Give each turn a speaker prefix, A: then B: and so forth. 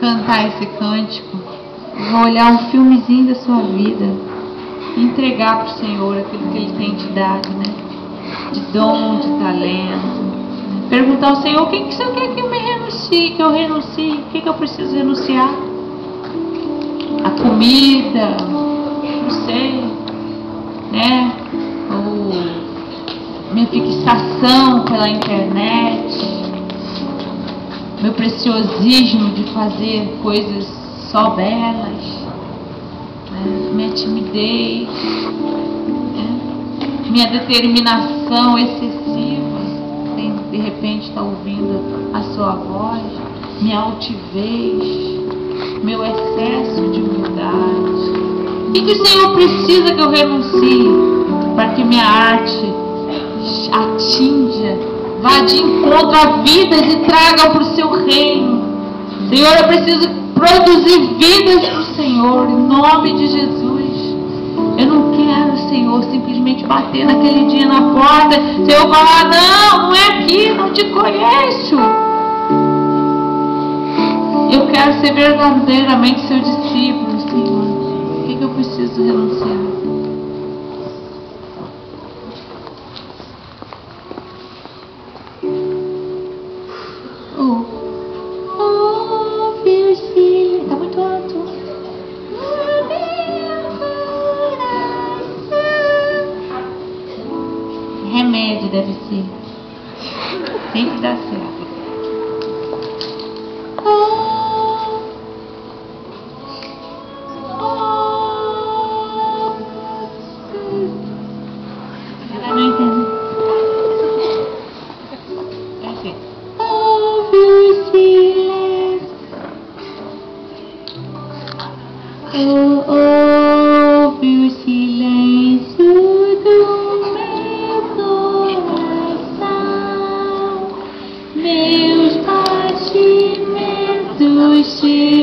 A: cantar esse cântico, vou olhar um filmezinho da sua vida e entregar para o Senhor aquilo que Ele tem te dado, né? De dom, de talento. Perguntar ao Senhor: o que o Senhor quer que eu me renuncie? Que eu renuncie? O que eu preciso renunciar? A comida, não sei, né? Ou minha fixação pela internet, meu preciosismo de fazer coisas só belas, né? Minha timidez, né? Minha determinação excessiva, sem de repente estar ouvindo a sua voz, minha altivez, meu excesso de humildade. O que o Senhor precisa que eu renuncie para que minha arte atinja, vá de encontro a vidas e traga para o seu reino? Senhor, eu preciso produzir vidas para o Senhor, em nome de Jesus. Eu não quero, Senhor, simplesmente bater naquele dia na porta, Senhor, falar: não é aqui, não te conheço. Eu quero ser verdadeiramente seu discípulo, Senhor. O que eu preciso renunciar? Tá muito alto. Remédio deve ser. Tem que dar certo. Ela não entende. É assim. Ouve o silêncio do meu coração, meus batimentos te